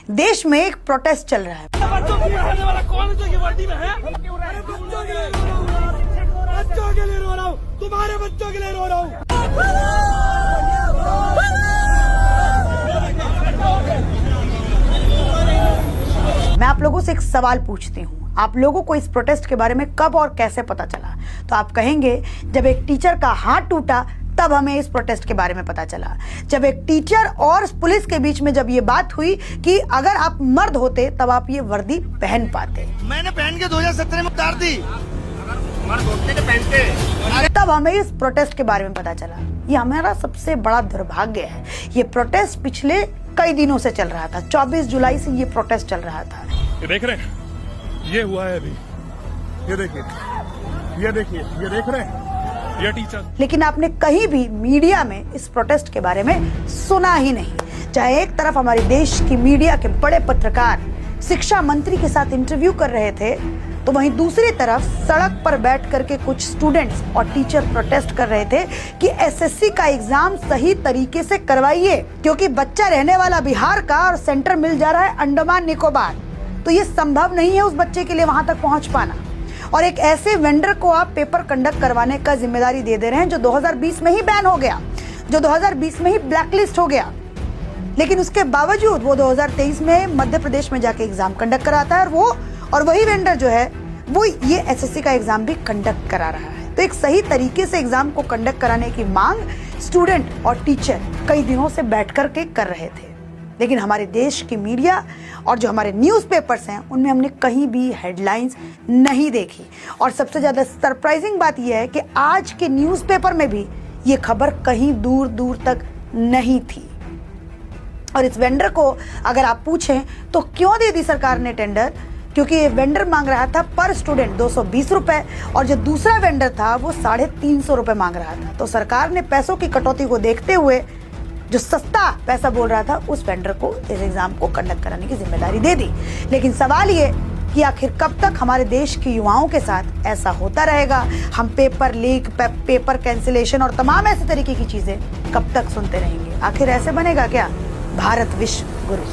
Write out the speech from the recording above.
देश में एक प्रोटेस्ट चल रहा है। बच्चों के लिए वर्दी में है? बच्चों के लिए रो रहा हूँ, बच्चों के लिए रो रहा हूँ, तुम्हारे बच्चों के लिए रो रहा हूँ। मैं आप लोगों से एक सवाल पूछती हूँ, आप लोगों को इस प्रोटेस्ट के बारे में कब और कैसे पता चला? तो आप कहेंगे जब एक टीचर का हाथ टूटा तब हमें इस प्रोटेस्ट के बारे में पता चला। जब एक टीचर और पुलिस के बीच में जब ये बात हुई कि अगर आप मर्द होते तब आप ये वर्दी पहन पाते। मैंने पहन के 2017 में उतार दी। मर्द होते तो पहनते। तब हमें इस प्रोटेस्ट के बारे में पता चला। ये हमारा सबसे बड़ा दुर्भाग्य है। ये प्रोटेस्ट पिछले कई दिनों से चल रहा था। 24 जुलाई से ये प्रोटेस्ट चल रहा था। ये देख रहे हैं, ये हुआ है अभी। ये देखिए, ये देखिए, ये देख रहे हैं, ये टीचर। लेकिन आपने कहीं भी मीडिया में इस प्रोटेस्ट के बारे में सुना ही नहीं। चाहे एक तरफ हमारे देश की मीडिया के बड़े पत्रकार शिक्षा मंत्री के साथ इंटरव्यू कर रहे थे, तो वहीं दूसरी तरफ सड़क पर बैठ करके कुछ स्टूडेंट्स और टीचर प्रोटेस्ट कर रहे थे कि एसएससी का एग्जाम सही तरीके से करवाइए, क्योंकि बच्चा रहने वाला बिहार का और सेंटर मिल जा रहा है अंडमान निकोबार, तो ये संभव नहीं है उस बच्चे के लिए वहां तक पहुंच पाना। और एक ऐसे वेंडर को आप पेपर कंडक्ट करवाने का जिम्मेदारी दे रहे हैं जो 2020 में ही बैन हो गया, जो 2020 में ही ब्लैकलिस्ट हो गया, लेकिन उसके बावजूद वो 2023 में मध्य प्रदेश में जाके एग्जाम कंडक्ट कराता है और वही वेंडर जो है वो ये एसएससी का एग्जाम भी कंडक्ट करा रहा है। तो एक सही तरीके से एग्जाम को कंडक्ट कराने की मांग स्टूडेंट और टीचर कई दिनों से बैठ करके कर रहे थे, लेकिन हमारे देश की मीडिया और जो हमारे न्यूज़पेपर्स हैं उनमें हमने कहीं भी हेडलाइंस नहीं देखी। और सबसे ज़्यादा सरप्राइजिंग बात यह है कि आज के न्यूज़पेपर में भी ये खबर कहीं दूर दूर तक नहीं थी। और इस वेंडर को अगर आप पूछें तो क्यों दे दी सरकार ने टेंडर, क्योंकि ये वेंडर मांग रहा था पर स्टूडेंट 220 रुपए और जो दूसरा वेंडर था वो 350 रुपए मांग रहा था। तो सरकार ने पैसों की कटौती को देखते हुए जो सस्ता पैसा बोल रहा था उस वेंडर को इस एग्जाम को कंडक्ट कराने की जिम्मेदारी दे दी। लेकिन सवाल ये कि आखिर कब तक हमारे देश के युवाओं के साथ ऐसा होता रहेगा? हम पेपर लीक, पेपर कैंसिलेशन और तमाम ऐसे तरीके की चीजें कब तक सुनते रहेंगे? आखिर ऐसे बनेगा क्या भारत विश्व गुरु?